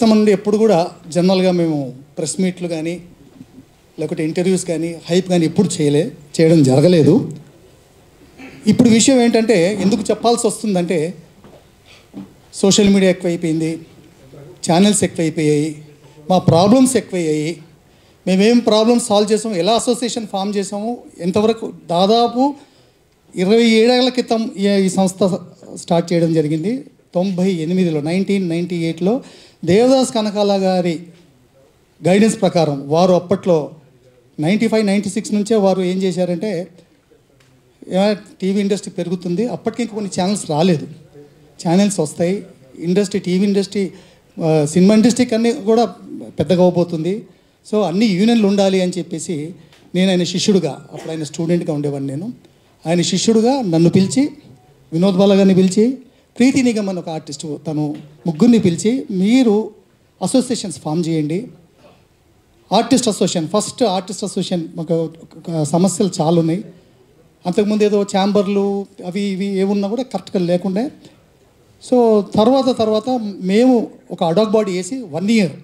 నుండి ఎప్పుడు కూడా జనరల్గా మేము ప్రెస్ మీట్లు కానీ లేకపోతే ఇంటర్వ్యూస్ కానీ హైప్ కానీ ఎప్పుడు చేయడం జరగలేదు. ఇప్పుడు విషయం ఏంటంటే ఎందుకు చెప్పాల్సి వస్తుందంటే సోషల్ మీడియా ఎక్కువైపోయింది, ఛానల్స్ ఎక్కువైపోయాయి, మా ప్రాబ్లమ్స్ ఎక్కువయ్యాయి. మేమేం ప్రాబ్లమ్స్ సాల్వ్ చేసాము, ఎలా అసోసియేషన్ ఫామ్ చేసాము, ఎంతవరకు దాదాపు 27 ఏళ్ల క్రితం ఈ సంస్థ స్టార్ట్ చేయడం జరిగింది. 98లో 1998లో దేవదాస్ కనకాల గారి గైడెన్స్ ప్రకారం వారు అప్పట్లో 95-96 నుంచే వారు ఏం చేశారంటే టీవీ ఇండస్ట్రీ పెరుగుతుంది, అప్పటికి ఇంకా కొన్ని ఛానల్స్ రాలేదు, ఛానల్స్ వస్తాయి, industry TV industry cinema industry అన్నీ కూడా పెద్దగా అవబోతుంది, సో అన్ని యూనియన్లు ఉండాలి అని చెప్పేసి నేను ఆయన శిష్యుడుగా, అప్పుడు ఆయన స్టూడెంట్గా ఉండేవాడిని, నేను ఆయన శిష్యుడుగా నన్ను పిలిచి వినోద్ బాల గారిని పిలిచి ప్రీతి నిగమ్ అని ఒక ఆర్టిస్టు తను ముగ్గురిని పిలిచి మీరు అసోసియేషన్స్ ఫామ్ చేయండి, artist association, first artist association. మాకు సమస్యలు చాలా ఉన్నాయి, అంతకుముందు ఏదో ఛాంబర్లు అవి ఇవి ఏమున్నా కూడా కరెక్ట్గా లేకుండే. సో తర్వాత మేము ఒక అడాక్ బాడీ వేసి 1 ఇయర్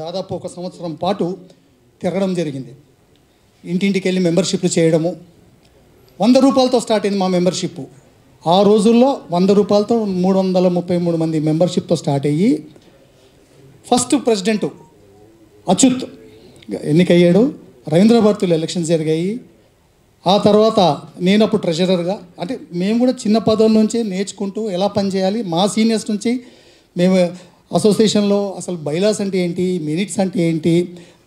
దాదాపు 1 సంవత్సరం పాటు తిరగడం జరిగింది. ఇంటింటికి వెళ్ళి మెంబర్షిప్లు చేయడము. 100 రూపాయలతో స్టార్ట్ అయింది మా మెంబర్షిప్. ఆ రోజుల్లో 100 రూపాయలతో 333 మంది మెంబర్షిప్తో స్టార్ట్ అయ్యి ఫస్ట్ ప్రెసిడెంట్ అచ్యుత్ ఎన్నికయ్యాడు. రవీంద్ర భారతిలో ఎలక్షన్స్ జరిగాయి. ఆ తర్వాత నేను అప్పుడు ట్రెజరర్గా, అంటే మేము కూడా చిన్న పదవుల నుంచి నేర్చుకుంటూ ఎలా పనిచేయాలి, మా సీనియర్స్ నుంచి మేము అసోసియేషన్లో అసలు బైలాస్ అంటే ఏంటి, మినిట్స్ అంటే ఏంటి,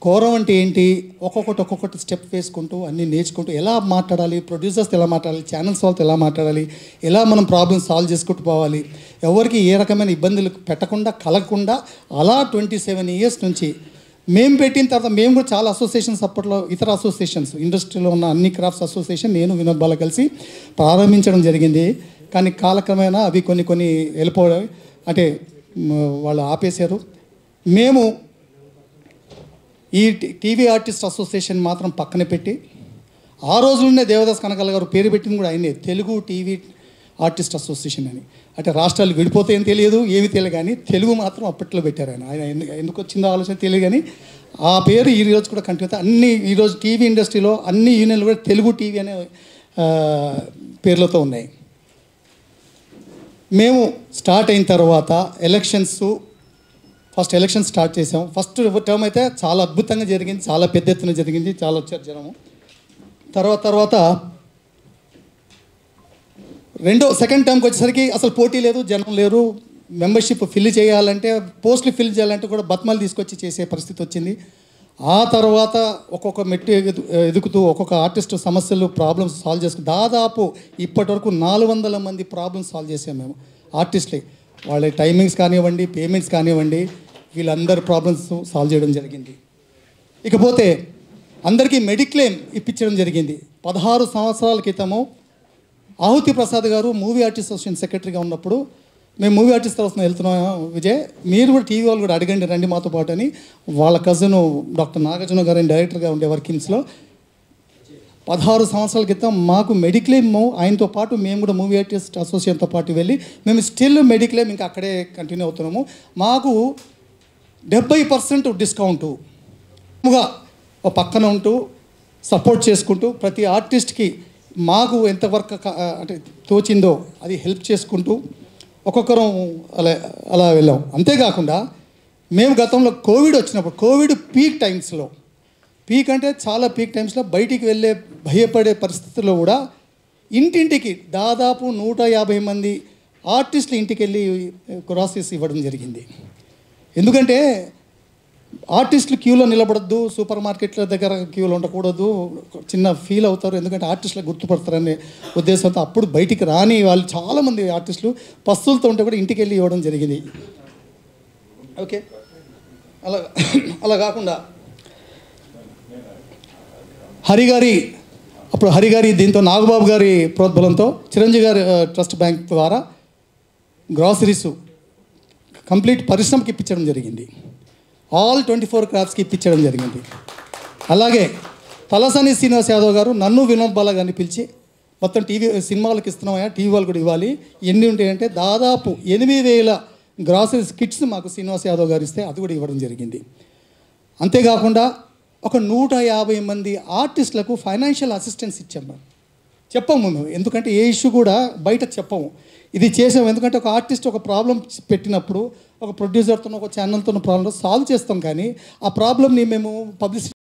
కోరం అంటే ఏంటి, ఒక్కొక్కటి స్టెప్ వేసుకుంటూ అన్నీ నేర్చుకుంటూ ఎలా మాట్లాడాలి, ప్రొడ్యూసర్స్తో ఎలా మాట్లాడాలి, ఛానల్స్ వాళ్ళతో ఎలా మాట్లాడాలి, ఎలా మనం ప్రాబ్లమ్స్ సాల్వ్ చేసుకుంటూ పోవాలి, ఎవరికి ఏ రకమైన ఇబ్బందులు పెట్టకుండా కలగకుండా అలా 27 ఇయర్స్ నుంచి మేము పెట్టిన తర్వాత మేము కూడా చాలా అసోసియేషన్స్ అప్పట్లో ఇతర అసోసియేషన్స్ ఇండస్ట్రీలో ఉన్న అన్ని క్రాఫ్ట్స్ అసోసియేషన్ నేను వినోద్ బాల కలిసి ప్రారంభించడం జరిగింది. కానీ కాలక్రమేణా అవి కొన్ని వెళ్ళిపోవడం, అంటే వాళ్ళు ఆపేశారు. మేము ఈ టీవీ ఆర్టిస్ట్ అసోసియేషన్ మాత్రం పక్కన పెట్టి ఆ రోజుల్లోనే దేవదాస్ కనకాల గారు పేరు పెట్టింది కూడా ఆయనే, తెలుగు టీవీ ఆర్టిస్ట్ అసోసియేషన్ అని. అంటే రాష్ట్రాలు విడిపోతాయని తెలియదు, ఏమి తెలియదు, కానీ తెలుగు మాత్రం అప్పట్లో పెట్టారు ఆయన ఎందుకు వచ్చిందో ఆలోచన తెలియదు, కానీ ఆ పేరు ఈ రోజు కూడా కంటిన్యూ అవుతాయి. అన్ని ఈరోజు టీవీ ఇండస్ట్రీలో అన్ని యూనియన్లు కూడా తెలుగు టీవీ అనే పేర్లతో ఉన్నాయి. మేము స్టార్ట్ అయిన తర్వాత ఫస్ట్ ఎలక్షన్స్ స్టార్ట్ చేసాం. ఫస్ట్ టర్మ్ అయితే చాలా అద్భుతంగా జరిగింది, చాలా పెద్ద ఎత్తున జరిగింది, చాలా వచ్చారు జనము. తర్వాత సెకండ్ టర్మ్కి వచ్చేసరికి అసలు పోటీ లేదు, జనం లేరు, మెంబర్షిప్ ఫిల్ చేయాలంటే పోస్టులు ఫిల్ చేయాలంటే కూడా బత్మాలు తీసుకొచ్చి చేసే పరిస్థితి వచ్చింది. ఆ తర్వాత ఒక్కొక్క మెట్టు ఎదుగుతూ ఒక్కొక్క ఆర్టిస్ట్ సమస్యలు ప్రాబ్లమ్స్ సాల్వ్ చేసుకుని దాదాపు ఇప్పటి వరకు 400 మంది ప్రాబ్లమ్స్ సాల్వ్ చేసాం మేము ఆర్టిస్ట్లే. వాళ్ళ టైమింగ్స్ కానివ్వండి, పేమెంట్స్ కానివ్వండి, వీళ్ళందరి ప్రాబ్లమ్స్ సాల్వ్ చేయడం జరిగింది. ఇకపోతే అందరికీ మెడిక్లెయిమ్ ఇప్పించడం జరిగింది. 16 సంవత్సరాల క్రితము ఆహుతి ప్రసాద్ గారు మూవీ ఆర్టిస్ట్ అసోసియేషన్ సెక్రటరీగా ఉన్నప్పుడు మేము మూవీ ఆర్టిస్ట్ తరఫున వెళ్తున్నాం, విజయ్ మీరు కూడా టీవీ వాళ్ళు కూడా అడగండి రండి మాతో పాటు అని. వాళ్ళ కజిన్ డాక్టర్ నాగార్జున గారు డైరెక్టర్గా ఉండే వర్కింగ్స్లో 16 సంవత్సరాల క్రితం మాకు మెడిక్లెయిమ్ ఆయనతో పాటు మేము కూడా మూవీ ఆర్టిస్ట్ అసోసియేషన్తో పాటు వెళ్ళి మేము స్టిల్ మెడిక్లెయిమ్ ఇంకా అక్కడే కంటిన్యూ అవుతున్నాము. మాకు 70% డిస్కౌంటు పక్కన ఉంటూ సపోర్ట్ చేసుకుంటూ ప్రతి ఆర్టిస్ట్కి మాకు ఎంతవరకు అంటే తోచిందో అది హెల్ప్ చేసుకుంటూ ఒక్కొక్కరం అలా వెళ్ళాం. అంతేకాకుండా మేము గతంలో కోవిడ్ వచ్చినప్పుడు కోవిడ్ పీక్ అంటే చాలా పీక్ టైమ్స్లో బయటికి వెళ్ళే భయపడే పరిస్థితుల్లో కూడా ఇంటింటికి దాదాపు 150 మంది ఆర్టిస్టులు ఇంటికి వెళ్ళి గ్రాసరీస్ ఇవ్వడం జరిగింది. ఎందుకంటే ఆర్టిస్టులు క్యూలో నిలబడద్దు, సూపర్ మార్కెట్ల దగ్గర క్యూలో ఉండకూడదు, చిన్న ఫీల్ అవుతారు, ఎందుకంటే ఆర్టిస్టులకు గుర్తుపడతారనే ఉద్దేశంతో అప్పుడు బయటికి రాని వాళ్ళు చాలామంది ఆర్టిస్టులు పస్తులతో ఉంటే కూడా ఇంటికి వెళ్ళి ఇవ్వడం జరిగింది. ఓకే, అలా కాకుండా హరిగారి దీంతో నాగబాబు గారి ప్రోద్బలంతో చిరంజీవి గారి ట్రస్ట్ బ్యాంక్ ద్వారా గ్రాసరీస్ కంప్లీట్ పరిశ్రమకి ఇప్పించడం జరిగింది. ఆల్ 24 క్రాఫ్ట్స్కి ఇప్పించడం జరిగింది. అలాగే తలసాని శ్రీనివాస్ యాదవ్ గారు నన్ను వినోద్ బాల గారిని పిలిచి మొత్తం సినిమాలకు ఇస్తున్నామయ్యా, టీవీ వాళ్ళు కూడా ఇవ్వాలి, ఎన్ని ఉంటాయంటే దాదాపు 8,000 గ్రాసరీస్ కిట్స్ మాకు శ్రీనివాస్ యాదవ్ గారు ఇస్తే అది కూడా ఇవ్వడం జరిగింది. అంతేకాకుండా ఒక 150 మంది ఆర్టిస్టులకు ఫైనాన్షియల్ అసిస్టెన్స్ ఇచ్చాము. చెప్పము మేము, ఎందుకంటే ఏ ఇష్యూ కూడా బయట చెప్పము. ఇది చేసాము ఎందుకంటే ఒక ఆర్టిస్ట్ ఒక ప్రాబ్లం పెట్టినప్పుడు ఒక ప్రొడ్యూసర్తో ఒక ఛానల్తో ప్రాబ్లం సాల్వ్ చేస్తాం, కానీ ఆ ప్రాబ్లమ్ని మేము పబ్లిసిటీ